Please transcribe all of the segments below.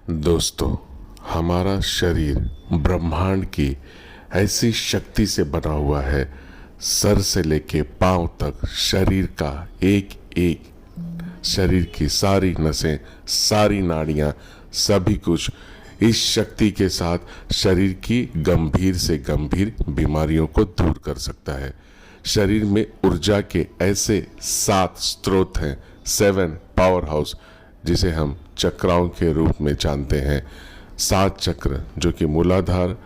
दोस्तों, हमारा शरीर ब्रह्मांड की ऐसी शक्ति से बना हुआ है। सर से लेके पांव तक शरीर का एक एक, शरीर की सारी नसें, सारी नाड़ियां, सभी कुछ इस शक्ति के साथ शरीर की गंभीर से गंभीर बीमारियों को दूर कर सकता है। शरीर में ऊर्जा के ऐसे 7 स्रोत हैं, 7 पावर हाउस, जिसे हम चक्राओं के रूप में जानते हैं। 7 चक्र जो कि मूलाधार,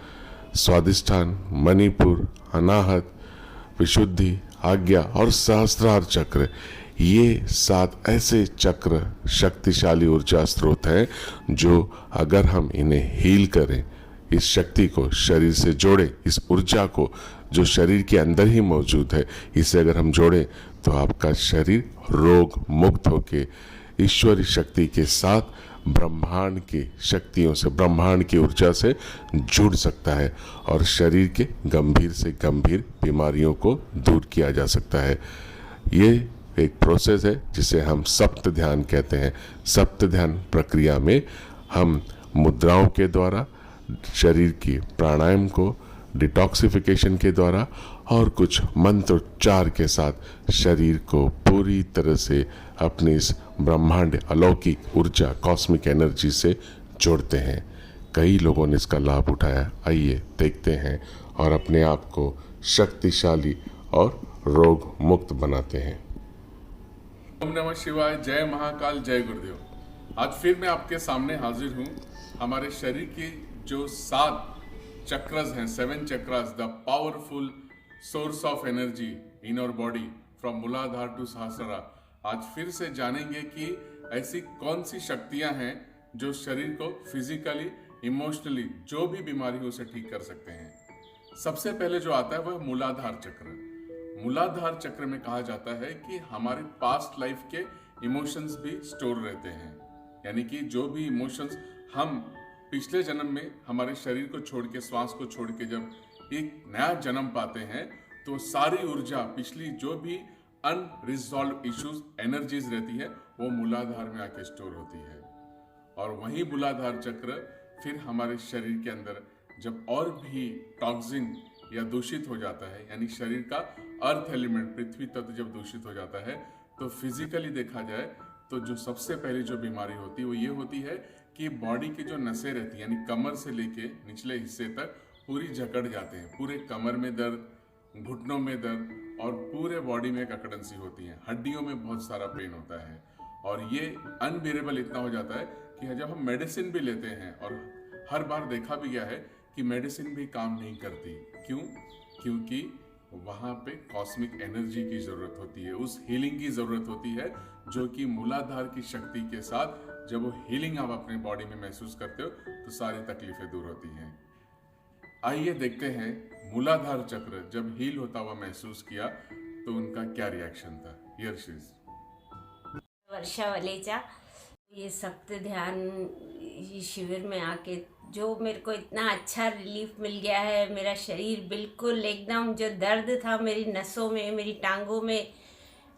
स्वादिष्ठान, मणिपुर, अनाहत, विशुद्धि, आज्ञा और सहस्त्रार चक्र, ये 7 ऐसे चक्र शक्तिशाली ऊर्जा स्रोत हैं जो अगर हम इन्हें हील करें, इस शक्ति को शरीर से जोड़ें, इस ऊर्जा को जो शरीर के अंदर ही मौजूद है, इसे अगर हम जोड़ें तो आपका शरीर रोग मुक्त होके ईश्वरी शक्ति के साथ ब्रह्मांड की शक्तियों से, ब्रह्मांड की ऊर्जा से जुड़ सकता है और शरीर के गंभीर से गंभीर बीमारियों को दूर किया जा सकता है। ये एक प्रोसेस है जिसे हम सप्त ध्यान कहते हैं। सप्त ध्यान प्रक्रिया में हम मुद्राओं के द्वारा शरीर की प्राणायाम को, डिटॉक्सिफिकेशन के द्वारा और कुछ मंत्रोच्चार के साथ शरीर को पूरी तरह से अपनी इस ब्रह्मांड अलौकिक ऊर्जा, कॉस्मिक एनर्जी से जोड़ते हैं। कई लोगों ने इसका लाभ उठाया। आइए देखते हैं और अपने आप को शक्तिशाली और रोग मुक्त बनाते हैं। ओम नमः शिवाय, जय महाकाल, जय गुरुदेव। आज फिर मैं आपके सामने हाजिर हूँ। हमारे शरीर की जो 7 चक्रस हैं, 7 chakras, the powerful source of energy in our body from Muladhara to Sahasrara. आज फिर से जानेंगे कि ऐसी कौन सी शक्तियां हैं जो शरीर को फिजिकली, इमोशनली, जो भी बीमारी हो उसे ठीक कर सकते हैं। सबसे पहले जो आता है वह मूलाधार चक्र। मूलाधार चक्र में कहा जाता है कि हमारे पास्ट लाइफ के इमोशंस भी स्टोर रहते हैं, यानी कि जो भी इमोशंस हम पिछले जन्म में हमारे शरीर को छोड़ के, श्वास को छोड़ के जब एक नया जन्म पाते हैं तो सारी ऊर्जा, पिछली जो भी अनरिजॉल्व इश्यूज, एनर्जीज रहती है, वो मूलाधार में आके स्टोर होती है। और वही मूलाधार चक्र फिर हमारे शरीर के अंदर जब और भी टॉक्सिन या दूषित हो जाता है, यानी शरीर का अर्थ एलिमेंट, पृथ्वी तत्व जब दूषित हो जाता है, तो फिजिकली देखा जाए तो जो सबसे पहली जो बीमारी होती है वो ये होती है कि बॉडी की जो नसें रहती है, यानी कमर से लेके निचले हिस्से तक पूरी जकड़ जाते हैं। पूरे कमर में दर्द, घुटनों में दर्द और पूरे बॉडी में ककड़न-सी होती है। हड्डियों में बहुत सारा पेन होता है और ये अनबियरेबल इतना हो जाता है कि जब हम मेडिसिन भी लेते हैं, और हर बार देखा भी गया है कि मेडिसिन भी काम नहीं करती। क्यों? क्योंकि वहाँ पे कॉस्मिक एनर्जी की जरूरत होती है, उस हीलिंग की जरूरत होती है, जो कि मूलाधार की शक्ति के साथ जब वो हीलिंग आप अपने बॉडी में महसूस करते हो तो सारी तकलीफें दूर होती हैं। आइए देखते हैं मूलाधार चक्र जब हील होता हुआ महसूस किया तो उनका क्या रिएक्शन था। यर्शीज वर्षा वलेचा, ये सप्त ध्यान शिविर में आके जो मेरे को इतना अच्छा रिलीफ मिल गया है। मेरा शरीर बिल्कुल एकदम, जो दर्द था मेरी नसों में, मेरी टांगों में,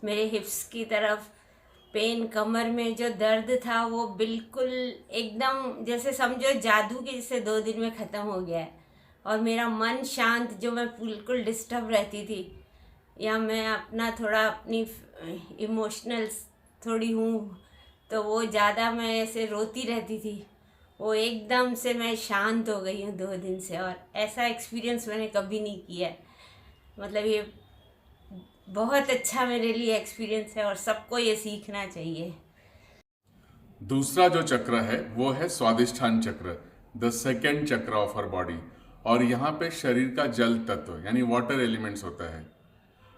मेरे हिप्स की तरफ पेन, कमर में जो दर्द था वो बिल्कुल एकदम जैसे समझो जादू के जैसे 2 दिन में ख़त्म हो गया है। और मेरा मन शांत, जो मैं बिल्कुल डिस्टर्ब रहती थी, या मैं अपना थोड़ा अपनी इमोशनल थोड़ी हूँ तो वो ज़्यादा मैं ऐसे रोती रहती थी, वो एकदम से मैं शांत हो गई हूँ 2 दिन से। और ऐसा एक्सपीरियंस मैंने कभी नहीं किया है। मतलब ये बहुत अच्छा मेरे लिए एक्सपीरियंस है और सबको ये सीखना चाहिए। दूसरा जो चक्र है वो है स्वादिष्ठान चक्र, द सेकेंड चक्र ऑफ आवर बॉडी। और यहाँ पे शरीर का जल तत्व यानी वाटर एलिमेंट्स होता है।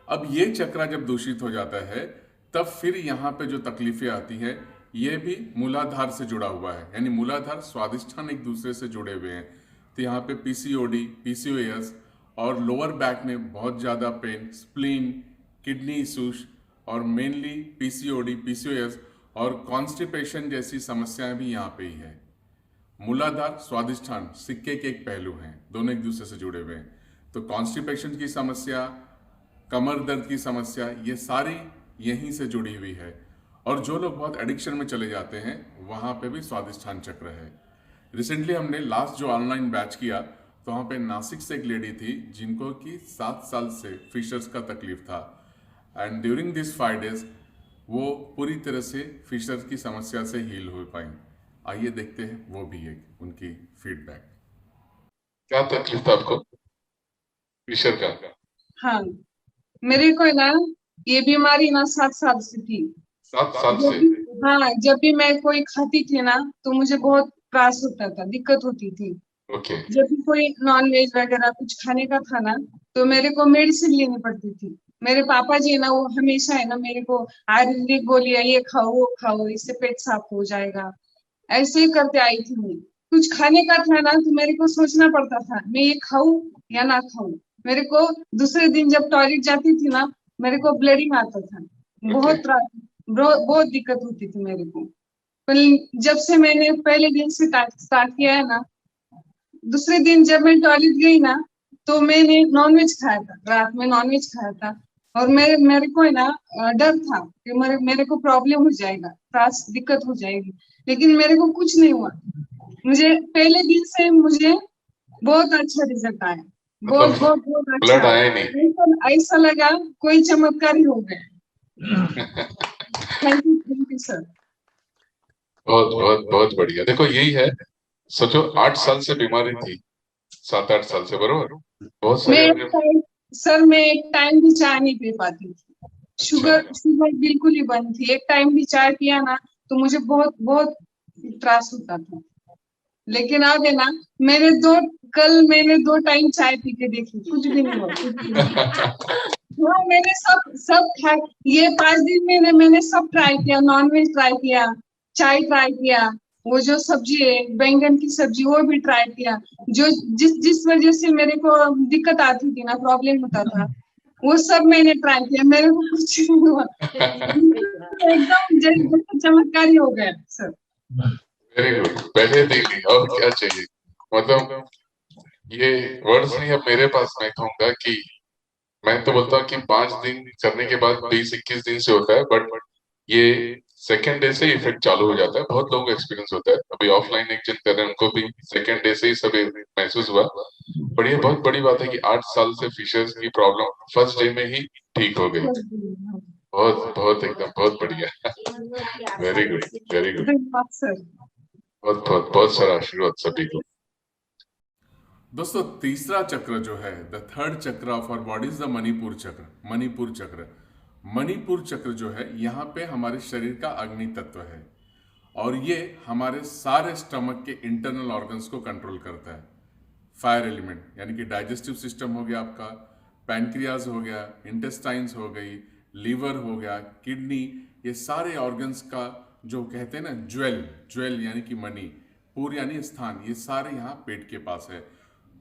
अब ये चक्र जब दूषित हो जाता है तब फिर यहाँ पे जो तकलीफें आती हैं ये भी मूलाधार से जुड़ा हुआ है, यानी मूलाधार, स्वादिष्ठान एक दूसरे से जुड़े हुए हैं। तो यहाँ पे पीसीओडी, पीसीओएस और लोअर बैक में बहुत ज़्यादा पेन, स्प्लीन, किडनी इशूज और मेनली पीसीओडी, पीसीओएस और कॉन्स्टिपेशन जैसी समस्याएं भी यहाँ पे ही है। मूलाधार, स्वादिष्ठान सिक्के के एक पहलू हैं, दोनों एक दूसरे से जुड़े हुए हैं। तो कॉन्स्टिपेशन की समस्या, कमर दर्द की समस्या, ये सारी यहीं से जुड़ी हुई है। और जो लोग बहुत एडिक्शन में चले जाते हैं वहाँ पे भी स्वादिष्ठान चक्र है। रिसेंटली हमने लास्ट जो ऑनलाइन बैच किया तो वहाँ पे नासिक से एक लेडी थी जिनको कि 7 साल से फिशर्स का तकलीफ था, एंड ड्यूरिंग दिस 5 days वो पूरी तरह से फिशर्स की समस्या से हील हो पाई। आइए देखते हैं वो भी एक उनकी फीडबैक। क्या तकलीफ था आपको फिशर का? हाँ, मेरे को है ना ये बीमारी ना 7 साल से थी। 7 साल जब से? भी हाँ, जब भी मैं कोई खाती थी ना तो मुझे बहुत त्रास होता था, दिक्कत होती थी। ओके। जब भी कोई नॉन वेज वगैरह कुछ खाने का था ना तो मेरे को मेडिसिन लेनी पड़ती थी। मेरे पापा जी है ना वो हमेशा है ना मेरे को आयुर्वेदिक गोलियां ये खाओ वो खाओ, इससे पेट साफ हो जाएगा, ऐसे ही करते आई थी मैं। कुछ खाने का था ना तो मेरे को सोचना पड़ता था मैं ये खाऊं या ना खाऊं। मेरे को दूसरे दिन जब टॉयलेट जाती थी ना मेरे को ब्लीडिंग आता था, बहुत बहुत दिक्कत होती थी मेरे को। पर जब से मैंने पहले दिन से स्टार्ट किया है ना, दूसरे दिन जब मैं टॉयलेट गई ना तो मैंने नॉनवेज खाया था, रात में नॉनवेज खाया था। और मेरे को है ना डर था कि मेरे को प्रॉब्लम हो जाएगा, त्रास दिक्कत हो जाएगी, लेकिन मेरे को कुछ नहीं हुआ। मुझे पहले दिन से मुझे बहुत अच्छा रिजल्ट आया, बहुत बहुत बहुत अच्छा। ब्लड आया नहीं? ऐसा लगा कोई चमत्कार ही हो गया। Thank you sir. बहुत बहुत बहुत बढ़िया। देखो यही है, सोचो 8 साल से बीमारी थी, 7-8 साल से, बरोबर? बहुत सारे सर मैं एक टाइम भी चाय नहीं पी पाती थी, शुगर बिल्कुल ही बंद थी। एक टाइम भी चाय पिया ना तो मुझे बहुत बहुत त्रास होता था। लेकिन अब है ना कल मैंने 2 टाइम चाय पी के देखी, कुछ भी नहीं हुआ, कुछ भी नहीं। हाँ, मैंने सब खाया। ये 5 दिन में मैंने सब ट्राई किया, नॉनवेज ट्राई किया, चाय ट्राई किया, वो जो सब्जी है बैंगन की सब्जी वो भी ट्राई किया। जो जिस वजह से मेरे को दिक्कत आती थी ना, प्रॉब्लम होता था, वो सब मैंने ट्राई किया, मेरे को कुछ नहीं हुआ। एकदम जैसे चमत्कार ही हो गया सर। Very good. पहले दिन ही, और क्या चाहिए? मतलब ये वर्ड्स नहीं अब मेरे पास। मैं कहूंगा कि मैं तो बोलता हूँ कि 5 दिन करने के बाद 20-21 दिन से होता है, बट ये सेकेंड डे से इफेक्ट चालू हो जाता है। बहुत लोगों को एक्सपीरियंस होता है। अभी ऑफलाइन एक जन कर रहे हैं, उनको भी सेकेंड डे से ही सब महसूस हुआ। पर ये बहुत बड़ी बात है कि 8 साल से फिशर्स की प्रॉब्लम फर्स्ट डे में ही ठीक हो गई। बहुत बहुत एकदम बहुत बढ़िया। Very good, very good. बहुत बहुत बहुत सारा आशीर्वाद सभी को। दोस्तों तीसरा चक्र जो है, the third chakra of our body is the Manipura chakra. Manipura chakra, Manipura चक्र जो है यहाँ पे हमारे शरीर का अग्नि तत्व है और ये हमारे सारे स्टमक के इंटरनल ऑर्गन्स को कंट्रोल करता है। फायर एलिमेंट यानी कि डाइजेस्टिव सिस्टम हो गया आपका, पैनक्रियाज हो गया, इंटेस्टाइन्स हो गई, लीवर हो गया, किडनी, ये सारे ऑर्गन्स का जो कहते हैं ना ज्वेल यानी कि मणि, पूर यानी स्थान, ये सारे यहाँ पेट के पास है।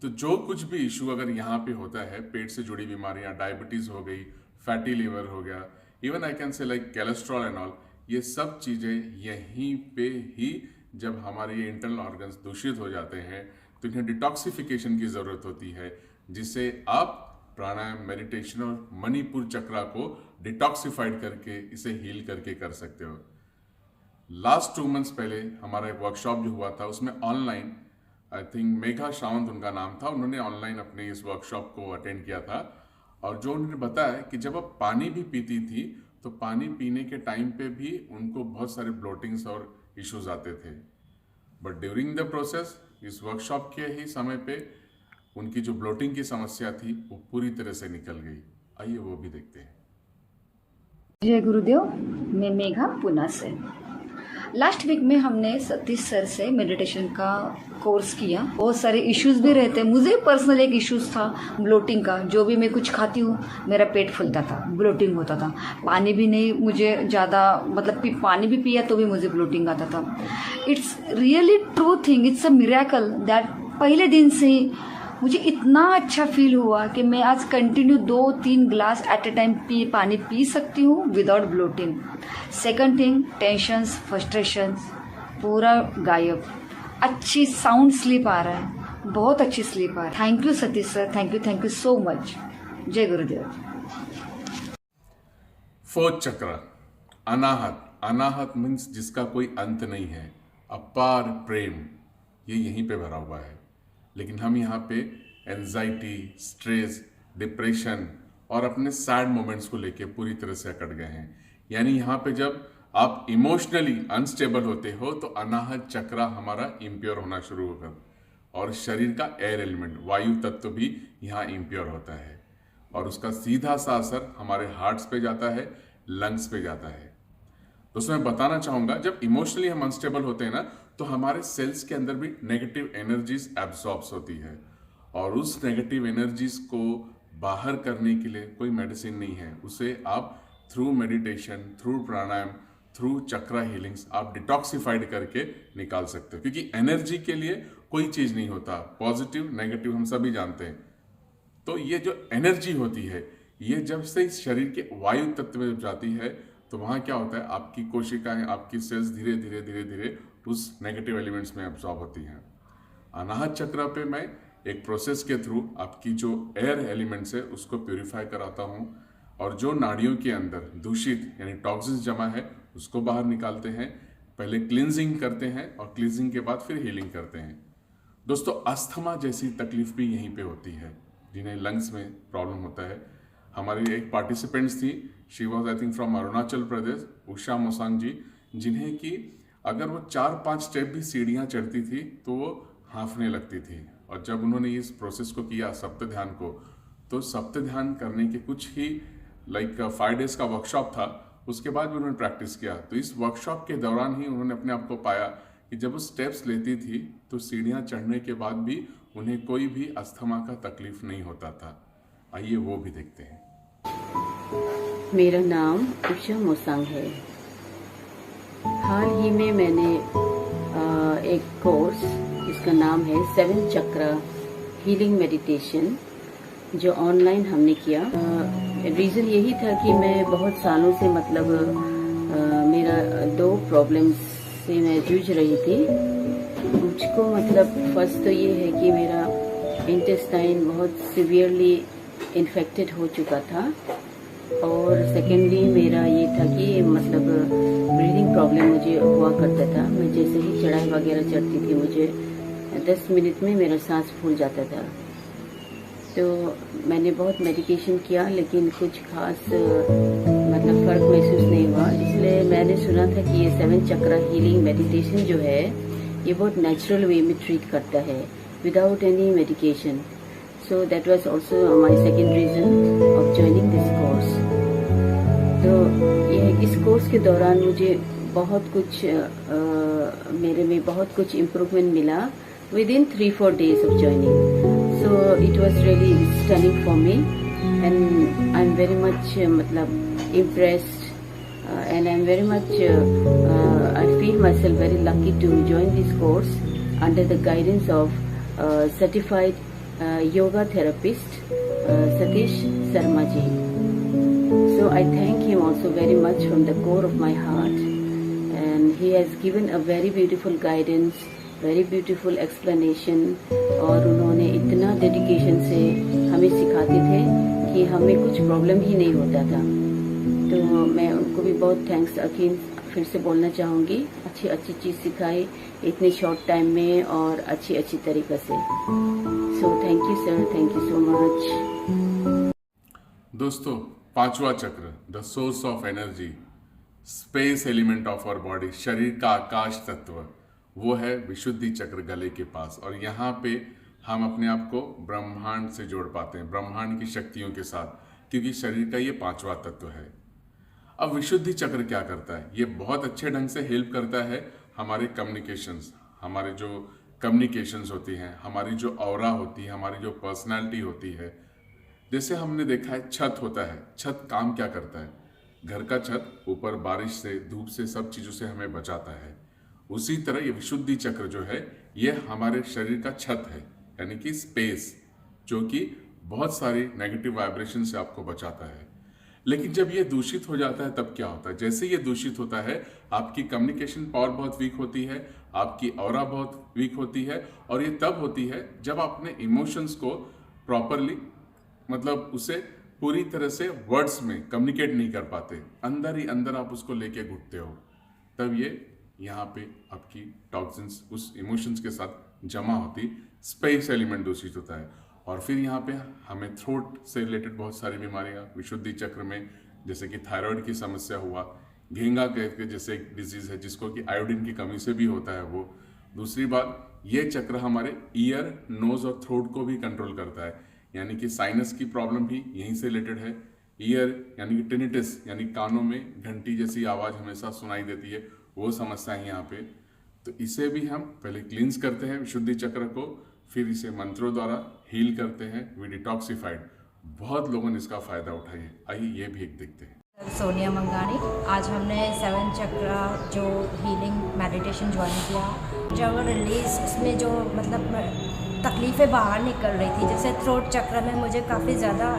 तो जो कुछ भी इशू अगर यहाँ पे होता है, पेट से जुड़ी बीमारियाँ, डायबिटीज हो गई, फैटी लिवर हो गया, even I can say like cholesterol and all, ये सब चीज़ें यहीं पे ही जब हमारे ये इंटरनल ऑर्गन्स दूषित हो जाते हैं तो इन्हें डिटॉक्सिफिकेशन की ज़रूरत होती है, जिससे आप प्राणायाम, मेडिटेशन और मणिपुर चक्रा को डिटॉक्सिफाइड करके इसे हील करके कर सकते हो। लास्ट 2 मंथ्स पहले हमारा एक वर्कशॉप जो हुआ था उसमें ऑनलाइन, आई थिंक मेघा श्रावंत उनका नाम था, उन्होंने ऑनलाइन अपने इस वर्कशॉप को अटेंड किया था। और जो उन्होंने बताया कि जब आप पानी भी पीती थी तो पानी पीने के टाइम पे भी उनको बहुत सारे ब्लोटिंग्स और इश्यूज आते थे, बट ड्यूरिंग द प्रोसेस इस वर्कशॉप के ही समय पे उनकी जो ब्लोटिंग की समस्या थी वो पूरी तरह से निकल गई। आइए वो भी देखते हैं। जय गुरुदेव, मैं मेघा पुणे से। लास्ट वीक में हमने सतीश सर से मेडिटेशन का कोर्स किया। बहुत सारे इश्यूज भी रहते हैं। मुझे पर्सनल एक इश्यूज था ब्लोटिंग का। जो भी मैं कुछ खाती हूँ मेरा पेट फूलता था, ब्लोटिंग होता था। पानी भी नहीं मुझे ज़्यादा, मतलब पानी भी पिया तो भी मुझे ब्लोटिंग आता था। It's really true thing, it's a miracle that पहले दिन से ही मुझे इतना अच्छा फील हुआ कि मैं आज continue 2-3 glass at a time पानी पी सकती हूँ without bloating. Second thing, tensions, frustrations पूरा गायब। अच्छी साउंड स्लीप आ रहा है, बहुत अच्छी स्लीप आ रहा है। Thank you Satish sir, thank you so much. जय गुरुदेव। फोर्थ चक्र, अनाहत। अनाहत मीन्स जिसका कोई अंत नहीं है, अपार प्रेम। ये यहीं पे भरा हुआ है। लेकिन हम यहाँ पे एंजाइटी, स्ट्रेस, डिप्रेशन और अपने सैड मोमेंट्स को लेके पूरी तरह से अकड़ गए हैं। यानी यहाँ पे जब आप इमोशनली अनस्टेबल होते हो तो अनाहत चक्र हमारा इम्प्योर होना शुरू होगा और शरीर का एयर एलिमेंट, वायु तत्व भी यहाँ इम्प्योर होता है और उसका सीधा सा असर हमारे हार्ट्स पे जाता है, लंग्स पे जाता है। दोस्तों मैं बताना चाहूँगा, जब इमोशनली हम अनस्टेबल होते हैं ना तो हमारे सेल्स के अंदर भी नेगेटिव एनर्जीज एब्सॉर्ब्स होती है और उस नेगेटिव एनर्जीज को बाहर करने के लिए कोई मेडिसिन नहीं है। उसे आप थ्रू मेडिटेशन, थ्रू प्राणायाम, थ्रू चक्रा हीलिंग्स आप डिटॉक्सिफाइड करके निकाल सकते हो, क्योंकि एनर्जी के लिए कोई चीज़ नहीं होता, पॉजिटिव नेगेटिव हम सभी जानते हैं। तो ये जो एनर्जी होती है ये जब से इस शरीर के वायु तत्व में जाती है तो वहाँ क्या होता है, आपकी कोशिकाएं, आपकी सेल्स धीरे धीरे धीरे धीरे उस नेगेटिव एलिमेंट्स में एब्जॉर्ब होती हैं। अनाहत चक्र पे मैं एक प्रोसेस के थ्रू आपकी जो एयर एलिमेंट्स है उसको प्यूरिफाई कराता हूँ और जो नाड़ियों के अंदर दूषित यानी टॉक्सिन्स जमा है उसको बाहर निकालते हैं। पहले क्लींजिंग करते हैं और क्लींजिंग के बाद फिर हीलिंग करते हैं। दोस्तों अस्थमा जैसी तकलीफ भी यहीं पे होती है, जिन्हें लंग्स में प्रॉब्लम होता है। हमारी एक पार्टिसिपेंट्स थी, she was I think from Arunachal Pradesh, Usha Mosang ji, जिन्हें कि अगर वो 4-5 स्टेप भी सीढ़ियाँ चढ़ती थी तो वो हाँफने लगती थी। और जब उन्होंने इस प्रोसेस को किया सप्त ध्यान को, तो सप्त ध्यान करने के कुछ ही 5 डेज का वर्कशॉप था, उसके बाद भी उन्होंने प्रैक्टिस किया। तो इस वर्कशॉप के दौरान ही उन्होंने अपने आप को पाया कि जब वो स्टेप्स लेती थी तो सीढ़ियाँ चढ़ने के बाद भी उन्हें कोई भी अस्थमा का तकलीफ नहीं होता था। आइए वो भी देखते हैं। मेरा नाम उषा मोसांग है। हाल ही में मैंने एक कोर्स, इसका नाम है 7 चक्रा हीलिंग मेडिटेशन, जो ऑनलाइन हमने किया। रीज़न यही था कि मैं बहुत सालों से मेरा 2 प्रॉब्लम्स से मैं जूझ रही थी। मुझको फर्स्ट तो ये है कि मेरा इंटेस्टाइन बहुत सिवियरली इन्फेक्टेड हो चुका था और सेकेंडली मेरा ये था कि ब्रीदिंग प्रॉब्लम मुझे हुआ करता था। मैं जैसे ही चढ़ाई वगैरह चढ़ती थी मुझे 10 मिनट में मेरा सांस फूल जाता था। तो मैंने बहुत मेडिकेशन किया लेकिन कुछ खास फ़र्क महसूस नहीं हुआ। इसलिए मैंने सुना था कि ये 7 चक्रा हीलिंग मेडिटेशन जो है ये बहुत नेचुरल वे में ट्रीट करता है without any medication. So that was also my second reason of joining this course. तो इस कोर्स के दौरान मुझे बहुत कुछ मेरे में बहुत कुछ इम्प्रूवमेंट मिला within 3-4 days of joining. So it was really stunning for me and I'm very much impressed and I'm very much I feel myself very lucky to join this course under the guidance of certified yoga therapist Satish Sharma ji. So I thank him also very much from the core of my heart, and he has given a very beautiful guidance, very beautiful explanation और उन्होंने इतना dedication से हमें सिखाते थे कि हमें कुछ प्रॉब्लम ही नहीं होता था। तो मैं उनको भी बहुत थैंक्स अगेन फिर से बोलना चाहूँगी। अच्छी चीज़ सिखाई इतने शॉर्ट टाइम में और अच्छी तरीक़े से। So thank you sir, thank you so much. दोस्तों 5वां चक्र, the source of energy, space element of our body, शरीर का आकाश तत्व, वो है विशुद्धि चक्र गले के पास। और यहाँ पे हम अपने आप को ब्रह्मांड से जोड़ पाते हैं, ब्रह्मांड की शक्तियों के साथ, क्योंकि शरीर का ये 5वां तत्व है। अब विशुद्धि चक्र क्या करता है? ये बहुत अच्छे ढंग से हेल्प करता है हमारे कम्युनिकेशंस, हमारे जो कम्युनिकेशंस होती हैं, हमारी जो ऑरा होती है, हमारी जो पर्सनालिटी होती है। जैसे हमने देखा है छत होता है, छत काम क्या करता है? घर का छत ऊपर बारिश से, धूप से, सब चीज़ों से हमें बचाता है। उसी तरह ये विशुद्धि चक्र जो है ये हमारे शरीर का छत है, यानी कि स्पेस, जो कि बहुत सारी नेगेटिव वाइब्रेशन से आपको बचाता है। लेकिन जब ये दूषित हो जाता है तब क्या होता है? जैसे ये दूषित होता है आपकी कम्युनिकेशन पावर बहुत वीक होती है, आपकी ऑरा बहुत वीक होती है, और ये तब होती है जब आप अपने इमोशंस को प्रॉपरली उसे पूरी तरह से वर्ड्स में कम्युनिकेट नहीं कर पाते, अंदर ही अंदर आप उसको लेके घुटते हो, तब ये यहाँ पे आपकी टॉक्सिन्स उस इमोशंस के साथ जमा होती, स्पेस एलिमेंट दूषित होता है। और फिर यहाँ पे हमें थ्रोट से रिलेटेड बहुत सारी बीमारियाँ विशुद्धि चक्र में, जैसे कि थायराइड की समस्या हुआ, घेंगा के जैसे एक डिजीज है जिसको कि आयोडीन की कमी से भी होता है वो। दूसरी बात, ये चक्र हमारे ईयर, नोज और थ्रोट को भी कंट्रोल करता है, यानी कि साइनस की प्रॉब्लम भी यहीं से रिलेटेड है। ईयर यानी कि टिनिटिस यानी कानों में घंटी जैसी आवाज़ हमेशा सुनाई देती है, वो समस्या है यहाँ पे। तो इसे भी हम पहले क्लींस करते हैं विशुद्धि चक्र को, फिर इसे मंत्रों द्वारा हील करते हैं, वी डिटॉक्सिफाइड। बहुत लोगों ने इसका फ़ायदा उठाया है। आइए ये भी एक देखते हैं। सोनिया मंगानी। आज हमने 7 चक्रा जो हीलिंग मेडिटेशन ज्वाइन किया। जब रिलीज उसमें जो मतलब तकलीफ़ें बाहर निकल रही थी, जैसे थ्रोट चक्र में मुझे काफ़ी ज़्यादा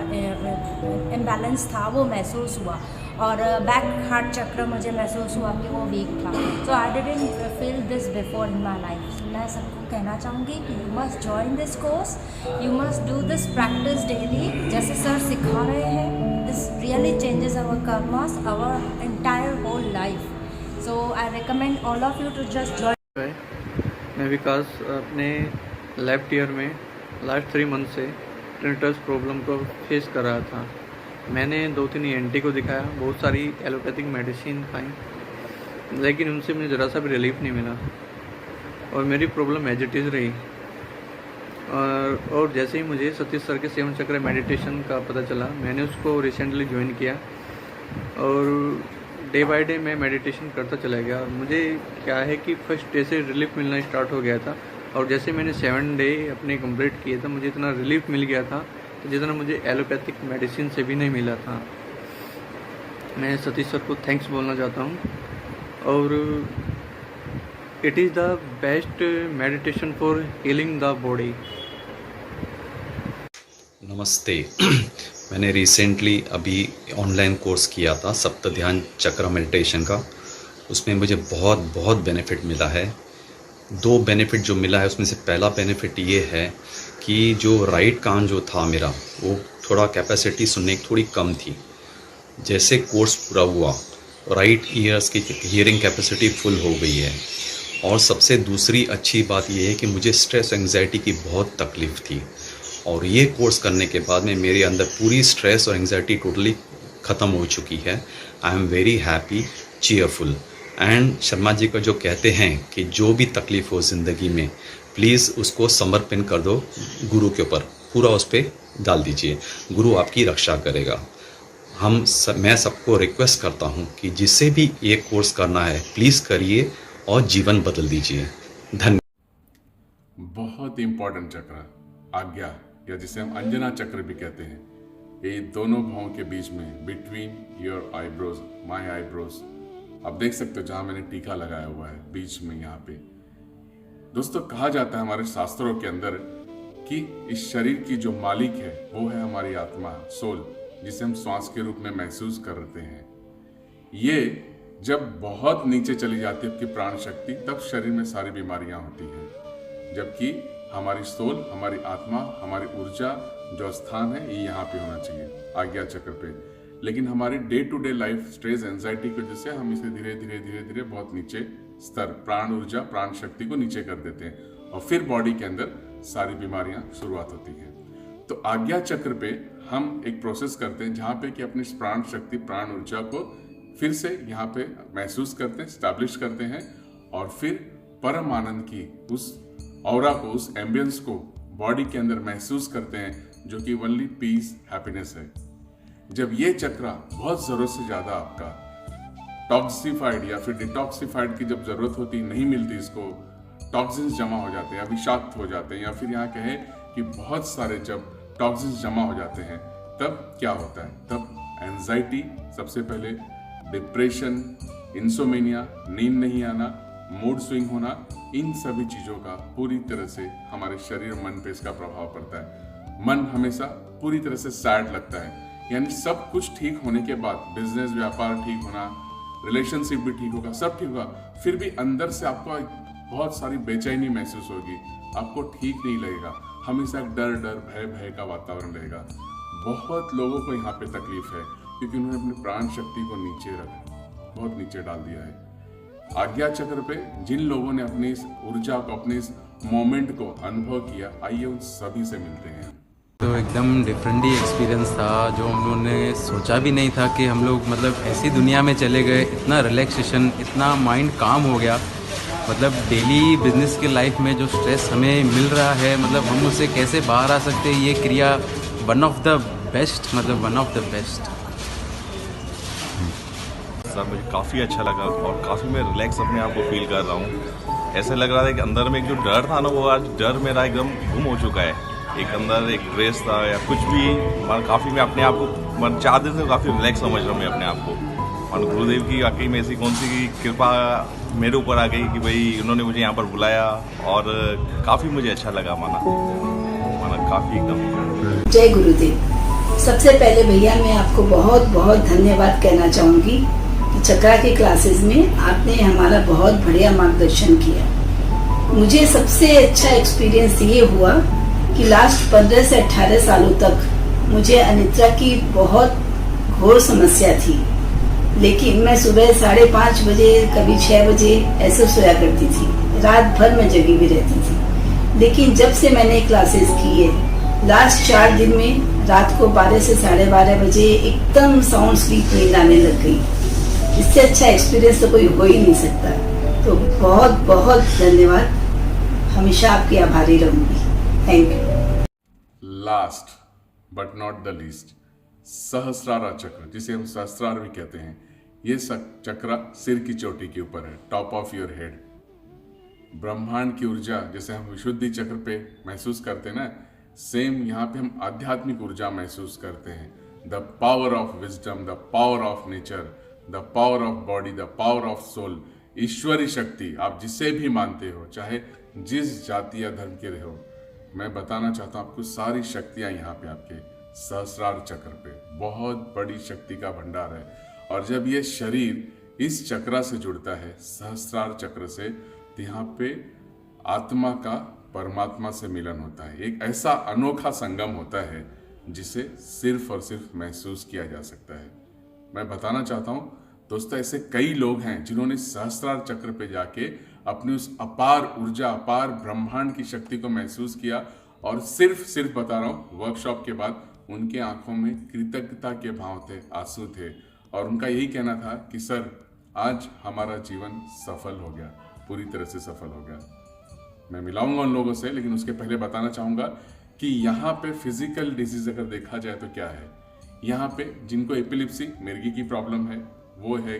इम्बैलेंस था वो महसूस हुआ, और बैक हार्ट चक्र मुझे महसूस हुआ कि वो वीक था। So I didn't feel this before in my life. मैं सबको कहना चाहूँगी कि you must join this course, you must do this practice daily, जैसे सर सिखा रहे हैं। This really changes our karmas, our entire whole life. So I recommend all of you to just join. मैं विकास अपने लेफ्ट ईयर में last 3 month से tinnitus problem को face कर रहा था। मैंने 2-3 ENT को दिखाया, बहुत सारी एलोपैथिक मेडिसिन खाई, लेकिन उनसे मुझे ज़रा सा भी रिलीफ नहीं मिला और मेरी प्रॉब्लम एज इट इज़ रही। और जैसे ही मुझे सतीश सर के 7 चक्र मेडिटेशन का पता चला, मैंने उसको रिसेंटली ज्वाइन किया और डे बाय डे मैं मेडिटेशन करता चला गया। मुझे क्या है कि फर्स्ट डे से रिलीफ मिलना स्टार्ट हो गया था, और जैसे मैंने 7 डे अपने कंप्लीट किए था, मुझे इतना रिलीफ मिल गया था तो जितना मुझे एलोपैथिक मेडिसिन से भी नहीं मिला था। मैं सतीश सर को थैंक्स बोलना चाहता हूँ, और it is the best meditation for healing the body. नमस्ते। मैंने रिसेंटली अभी ऑनलाइन कोर्स किया था तDHYAN चक्र मेडिटेशन का। उसमें मुझे बहुत बेनिफिट मिला है। 2 बेनिफिट जो मिला है उसमें से पहला बेनिफिट ये है कि जो राइट कान जो था मेरा, वो थोड़ा कैपेसिटी सुनने की थोड़ी कम थी। जैसे कोर्स पूरा हुआ, राइट ईयर्स की हियरिंग कैपेसिटी फुल हो गई है। और सबसे दूसरी अच्छी बात ये है कि मुझे स्ट्रेस एंग्जाइटी की बहुत तकलीफ़ थी, और ये कोर्स करने के बाद में मेरे अंदर पूरी स्ट्रेस और एंग्जाइटी टोटली ख़त्म हो चुकी है। I am very happy, cheerful. And Sharma ji का जो कहते हैं कि जो भी तकलीफ़ हो ज़िंदगी में, प्लीज़ उसको समर्पण कर दो गुरु के ऊपर, पूरा उस पर डाल दीजिए, गुरु आपकी रक्षा करेगा। मैं सबको रिक्वेस्ट करता हूँ कि जिससे भी ये कोर्स करना है प्लीज़ करिए और जीवन बदल दीजिए। धन्यवाद। बहुत इंपॉर्टेंट चक्र आज्ञा, या जिसे हम अंजना चक्र भी कहते हैं, ये दोनों भावों के बीच में, between your eyebrows, my eyebrows, आप देख सकते हो जहाँ मैंने टीका लगाया हुआ है बीच में यहाँ पे। दोस्तों, कहा जाता है हमारे शास्त्रों के अंदर कि इस शरीर की जो मालिक है वो है हमारी आत्मा, सोल, जिसे हम श्वास के रूप में महसूस करते हैं। ये जब बहुत नीचे चली जाती है आपकी प्राण शक्ति, तब शरीर में सारी बीमारियां होती हैं। जबकि हमारी सोल, हमारी आत्मा, हमारी ऊर्जा जो स्थान है ये यहाँ पे होना चाहिए, आज्ञा चक्र पे। लेकिन हमारी day to day life stress, anxiety की वजह से हम इसे धीरे धीरे बहुत नीचे स्तर, प्राण ऊर्जा, प्राण शक्ति को नीचे कर देते हैं, और फिर बॉडी के अंदर सारी बीमारियां शुरुआत होती हैं। तो आज्ञा चक्र पे हम एक प्रोसेस करते हैं जहाँ पे कि अपनी प्राण शक्ति, प्राण ऊर्जा को फिर से यहाँ पे महसूस करते हैं, स्टैब्लिश करते हैं, और फिर परम आनंद की उस ऑरा को, उस एम्बियंस को बॉडी के अंदर महसूस करते हैं, जो कि ओनली पीस, हैप्पीनेस है। जब ये चक्रा बहुत ज़रूरत से ज़्यादा आपका टॉक्सिफाइड या फिर डिटॉक्सिफाइड की जब ज़रूरत होती, नहीं मिलती, इसको टॉक्सिन्स जमा हो जाते हैं, विषाक्त हो जाते हैं, या फिर यहाँ कहें कि बहुत सारे जब टॉक्सिन्स जमा हो जाते हैं, तब क्या होता है? तब एंजाइटी सबसे पहले, डिप्रेशन, इंसोमेनिया, नींद नहीं आना, मूड स्विंग होना, इन सभी चीज़ों का पूरी तरह से हमारे शरीर और मन पे इसका प्रभाव पड़ता है। मन हमेशा पूरी तरह से सैड लगता है, यानी सब कुछ ठीक होने के बाद, बिजनेस, व्यापार ठीक होना, रिलेशनशिप भी ठीक होगा, सब ठीक होगा, फिर भी अंदर से आपको बहुत सारी बेचैनी महसूस होगी, आपको ठीक नहीं लगेगा, हमेशा डर भय का वातावरण रहेगा। बहुत लोगों को यहाँ पे तकलीफ है क्योंकि उन्होंने अपनी प्राण शक्ति को बहुत नीचे डाल दिया है। आज्ञा चक्र पे जिन लोगों ने अपनी इस ऊर्जा को, अपने इस मोमेंट को अनुभव किया, आइए उन सभी से मिलते हैं। तो एकदम डिफरेंट ही एक्सपीरियंस था, जो हम लोगों ने सोचा भी नहीं था कि हम लोग मतलब ऐसी दुनिया में चले गए। इतना रिलैक्सेशन, इतना माइंड काम हो गया। मतलब डेली बिजनेस की लाइफ में जो स्ट्रेस हमें मिल रहा है, मतलब हम उससे कैसे बाहर आ सकते हैं, ये क्रिया वन ऑफ द बेस्ट, मतलब one of the best. Sir मुझे काफ़ी अच्छा लगा और काफ़ी मैं रिलैक्स अपने आप को फील कर रहा हूँ। ऐसे लग रहा था कि अंदर में एक जो डर था ना, वो आज डर मेरा एकदम गुम हो चुका है। एक अंदर एक स्ट्रेस था या कुछ भी, मैं काफ़ी मैं अपने आप को 4 दिन से काफ़ी रिलैक्स समझ रहा हूँ मैं अपने आप को। और गुरुदेव की वाकई में ऐसी कौन सी कृपा मेरे ऊपर आ गई कि भाई उन्होंने मुझे यहाँ पर बुलाया और काफ़ी मुझे अच्छा लगा, माना काफ़ी एकदम। जय गुरुदेव। सबसे पहले भैया मैं आपको बहुत बहुत धन्यवाद कहना चाहूँगी कि चक्रा की क्लासेस में आपने हमारा बहुत बढ़िया मार्गदर्शन किया। मुझे सबसे अच्छा एक्सपीरियंस ये हुआ कि लास्ट 15 से 18 सालों तक मुझे अनिद्रा की बहुत घोर समस्या थी, लेकिन मैं सुबह 5:30 बजे, कभी 6 बजे ऐसे सोया करती थी, रात भर में जगी भी रहती थी। लेकिन जब से मैंने क्लासेस की है, लास्ट 4 दिन में रात को 12 से 12:30 बजे एकदम साउंड स्लीप नींद आने लग गई। इससे अच्छा एक्सपीरियंस तो कोई हो ही नहीं सकता। तो बहुत बहुत धन्यवाद, हमेशा आपकी आभारी रहूंगी। Thank you. Last but not the least, सहस्रार चक्र, जिसे हम सहस्रार भी कहते हैं, ये चक्र सिर की चोटी के ऊपर है, टॉप ऑफ योर हेड। ब्रह्मांड की ऊर्जा जैसे हम विशुद्धि चक्र पे महसूस करते हैं ना, सेम यहाँ पे हम आध्यात्मिक ऊर्जा महसूस करते हैं। The power of wisdom, the power of nature, the power of body, the power of soul, ईश्वरी शक्ति, आप जिसे भी मानते हो, चाहे जिस जाति या धर्म के रहो, मैं बताना चाहता हूँ आपको सारी शक्तियाँ यहाँ पे आपके सहस्रार चक्र पे, बहुत बड़ी शक्ति का भंडार है। और जब ये शरीर इस चक्र से जुड़ता है, सहस्रार चक्र से, तो यहाँ पे आत्मा का परमात्मा से मिलन होता है। एक ऐसा अनोखा संगम होता है जिसे सिर्फ और सिर्फ महसूस किया जा सकता है। मैं बताना चाहता हूँ दोस्तों, ऐसे कई लोग हैं जिन्होंने सहस्रार चक्र पे जाके अपनी उस अपार ऊर्जा, अपार ब्रह्मांड की शक्ति को महसूस किया। और सिर्फ बता रहा हूँ, वर्कशॉप के बाद उनके आंखों में कृतज्ञता के भाव थे, आंसू थे, और उनका यही कहना था कि सर आज हमारा जीवन सफल हो गया, पूरी तरह से सफल हो गया। मैं मिलाऊंगा उन लोगों से, लेकिन उसके पहले बताना चाहूँगा कि यहाँ पे फिजिकल डिजीज अगर देखा जाए तो क्या है। यहाँ पे जिनको एपिलिप्सी, मिर्गी की प्रॉब्लम है, वो है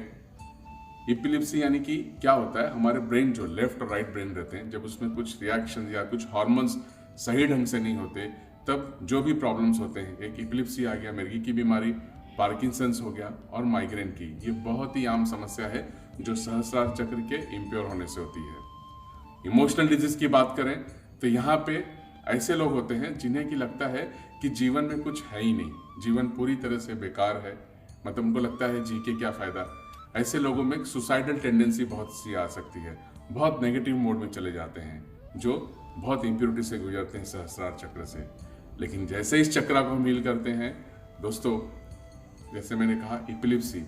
एपिलिप्सी। यानी कि क्या होता है, हमारे ब्रेन जो लेफ्ट और राइट ब्रेन रहते हैं, जब उसमें कुछ रिएक्शन या कुछ हार्मोन्स सही ढंग से नहीं होते, तब जो भी प्रॉब्लम्स होते हैं, एक एपिलिप्सी आ गया, मिर्गी की बीमारी, पार्किंसंस हो गया, और माइग्रेन की, ये बहुत ही आम समस्या है जो सहस्रार चक्र के इम्प्योर होने से होती है। इमोशनल डिजीज की बात करें तो यहाँ पे ऐसे लोग होते हैं जिन्हें कि लगता है कि जीवन में कुछ है ही नहीं, जीवन पूरी तरह से बेकार है, मतलब उनको लगता है जी के क्या फ़ायदा। ऐसे लोगों में सुसाइडल टेंडेंसी बहुत सी आ सकती है, बहुत नेगेटिव मोड में चले जाते हैं, जो बहुत इम्प्योरिटी से गुजरते हैं सहस्रार चक्र से। लेकिन जैसे इस चक्र को हम हील करते हैं दोस्तों, जैसे मैंने कहा एपिलिप्सी,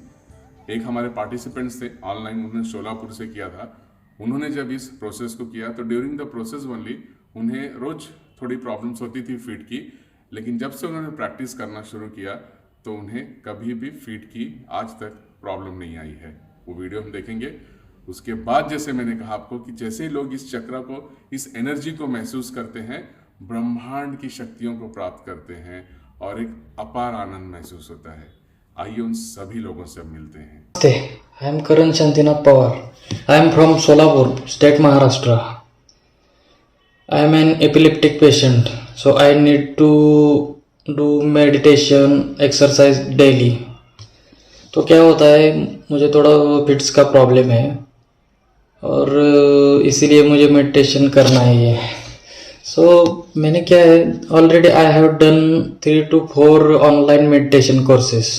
एक हमारे पार्टिसिपेंट्स थे ऑनलाइन, उन्होंने शोलापुर से किया था। उन्होंने जब इस प्रोसेस को किया तो ड्यूरिंग द प्रोसेस ओनली उन्हें रोज थोड़ी प्रॉब्लम्स होती थी फीट की, लेकिन जब से उन्होंने प्रैक्टिस करना शुरू किया तो उन्हें कभी भी फीट की आज तक प्रॉब्लम नहीं आई है। वो वीडियो हम देखेंगे। उसके बाद जैसे मैंने कहा आपको कि जैसे ही लोग इस चक्र को, इस एनर्जी को महसूस करते हैं, ब्रह्मांड की शक्तियों को प्राप्त करते हैं और एक अपार आनंद महसूस होता है। आइए उन सभी लोगों से अब मिलते हैं। I am Karan Shantinath Pawar. I am from Solapur, state Maharashtra. I am an epileptic patient, so I need to do meditation, exercise daily. तो क्या होता है, मुझे थोड़ा फिट्स का प्रॉब्लम है और इसीलिए मुझे मेडिटेशन करना है। सो मैंने क्या है, already I have done 3 to 4 online meditation courses,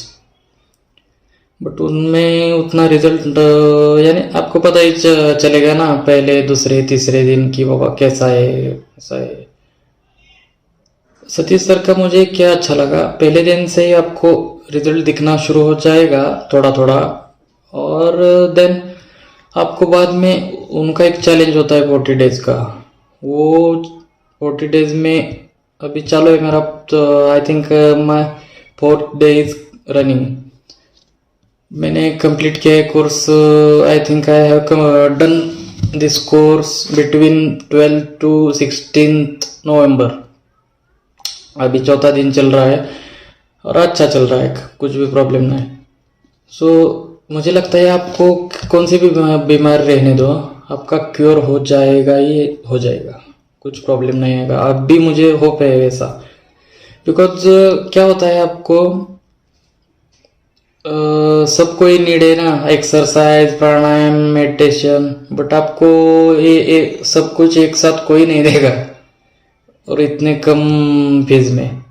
but उनमें उतना रिजल्ट, यानी आपको पता ही चलेगा ना पहले दूसरे तीसरे दिन की बाबा कैसा है ऐसा है। सतीश सर का मुझे क्या अच्छा लगा, पहले दिन से ही आपको रिजल्ट दिखना शुरू हो जाएगा थोड़ा थोड़ा, और देन आपको बाद में उनका एक चैलेंज होता है 40 डेज का। वो 40 डेज में अभी चालू है मेरा, तो I think my 4th day is running. मैंने कंप्लीट किया है course. I think I have done this course between 12 to 16 नवंबर। अभी 4था दिन चल रहा है और अच्छा चल रहा है, कुछ भी प्रॉब्लम नहीं। सो मुझे लगता है आपको कौन सी भी बीमारी रहने दो, आपका क्योर हो जाएगा, ये हो जाएगा, कुछ प्रॉब्लम नहीं आएगा। अब भी मुझे होप है वैसा, बिकॉज क्या होता है आपको सबको ही नीड है ना, एक्सरसाइज, प्राणायाम, मेडिटेशन, बट आपको ये सब कुछ एक साथ कोई नहीं देगा और इतने कम फीस में।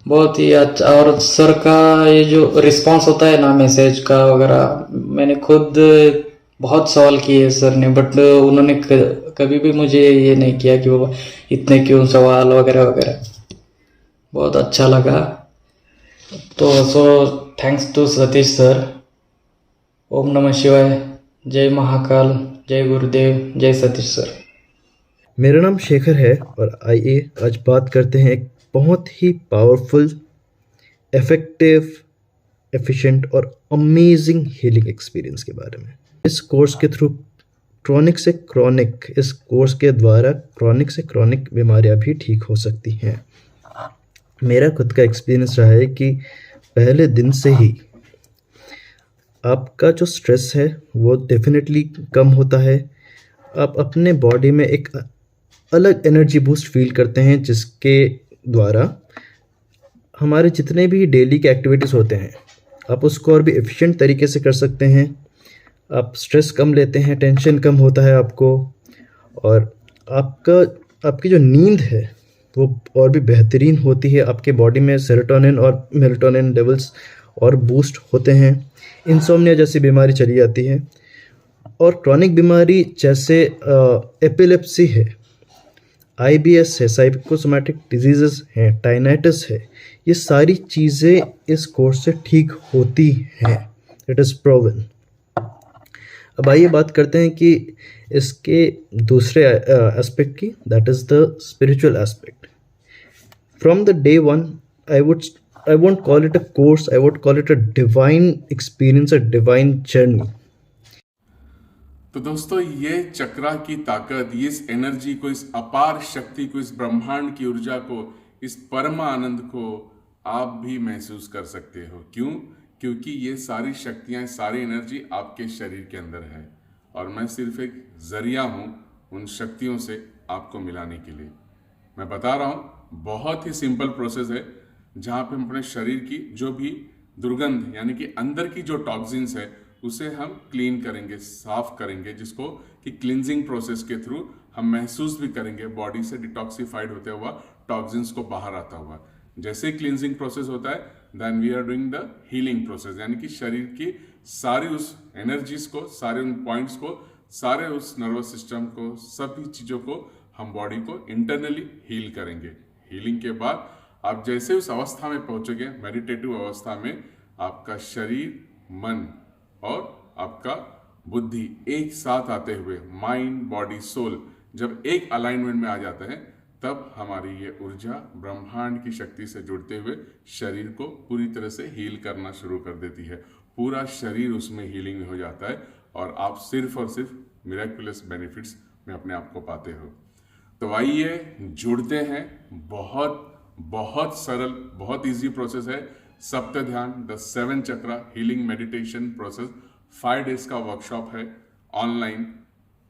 बहुत ही अच्छा। और सर का ये जो रिस्पांस होता है ना मैसेज का वगैरह, मैंने खुद बहुत सवाल किए सर ने, बट उन्होंने कभी भी मुझे ये नहीं किया कि वो इतने क्यों सवाल वगैरह वगैरह। बहुत अच्छा लगा। तो so thanks to Satish sir. ओम नमः शिवाय, जय महाकाल, जय गुरुदेव, जय सतीश सर। मेरा नाम शेखर है और आइए आज बात करते हैं एक बहुत ही पावरफुल, इफेक्टिव, एफिशिएंट और अमेजिंग हीलिंग एक्सपीरियंस के बारे में। इस कोर्स के थ्रू इस कोर्स के द्वारा क्रॉनिक से क्रॉनिक बीमारियां भी ठीक हो सकती हैं। मेरा खुद का एक्सपीरियंस रहा है कि पहले दिन से ही आपका जो स्ट्रेस है वो डेफिनेटली कम होता है। आप अपने बॉडी में एक अलग एनर्जी बूस्ट फील करते हैं, जिसके द्वारा हमारे जितने भी डेली के एक्टिविटीज़ होते हैं आप उसको और भी एफिशिएंट तरीके से कर सकते हैं। आप स्ट्रेस कम लेते हैं, टेंशन कम होता है आपको, और आपकी जो नींद है वो और भी बेहतरीन होती है। आपके बॉडी में सेरोटोनिन और मेलाटोनिन लेवल्स और बूस्ट होते हैं। इंसोम्निया जैसी बीमारी चली जाती है, और क्रॉनिक बीमारी जैसे एपिलेप्सी है, IBS है, साइकोसोमैटिक डिजीज़ेस हैं, टाइनाइटिस है, ये सारी चीज़ें इस कोर्स से ठीक होती हैं। It is proven. अब आइए बात करते हैं कि इसके दूसरे एस्पेक्ट की, that is the spiritual aspect. From the day one I won't call it a course, I would call it a divine experience, a divine journey. तो दोस्तों, ये चक्रा की ताकत, ये इस एनर्जी को, इस अपार शक्ति को, इस ब्रह्मांड की ऊर्जा को, इस परम आनंद को आप भी महसूस कर सकते हो। क्यों? क्योंकि ये सारी शक्तियाँ, सारी एनर्जी आपके शरीर के अंदर है, और मैं सिर्फ एक जरिया हूँ उन शक्तियों से आपको मिलाने के लिए। मैं बता रहा हूँ, बहुत ही सिंपल प्रोसेस है, जहाँ पे हम अपने शरीर की जो भी दुर्गंध, यानी कि अंदर की जो टॉक्सिन्स है, उसे हम क्लीन करेंगे, साफ करेंगे, जिसको कि क्लिनजिंग प्रोसेस के थ्रू हम महसूस भी करेंगे बॉडी से डिटॉक्सिफाइड होते हुआ, टॉक्सिन्स को बाहर आता हुआ। जैसे ही क्लिनजिंग प्रोसेस होता है, then we are doing the healing process, यानी कि शरीर की सारी उस एनर्जीज को, सारे उन पॉइंट्स को, सारे उस नर्वस सिस्टम को, सभी चीज़ों को हम बॉडी को इंटरनली हील करेंगे। हीलिंग के बाद आप जैसे उस अवस्था में पहुंचोगे, मेडिटेटिव अवस्था में, आपका शरीर, मन और आपका बुद्धि एक साथ आते हुए, माइंड, बॉडी, सोल जब एक अलाइनमेंट में आ जाते हैं, तब हमारी ये ऊर्जा ब्रह्मांड की शक्ति से जुड़ते हुए शरीर को पूरी तरह से हील करना शुरू कर देती है। पूरा शरीर उसमें हीलिंग में हो जाता है, और आप सिर्फ और सिर्फ मिरेकुलस बेनिफिट्स में अपने आप को पाते हो। तो आइए जुड़ते हैं। बहुत बहुत सरल, बहुत इजी प्रोसेस है। सप्त ध्यान, the 7 chakra healing meditation process, 5 days का वर्कशॉप है ऑनलाइन।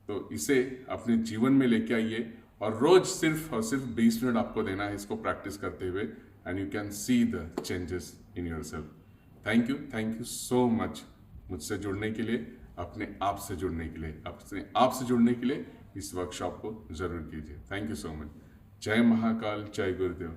तो इसे अपने जीवन में लेके आइए, और रोज सिर्फ और सिर्फ 20 मिनट आपको देना है इसको प्रैक्टिस करते हुए, and you can see the changes in yourself. Thank you so much मुझसे जुड़ने के लिए, अपने आप से जुड़ने के लिए, अपने आप से जुड़ने के लिए इस वर्कशॉप को जरूर कीजिए। Thank you so much. जय महाकाल, जय गुरुदेव।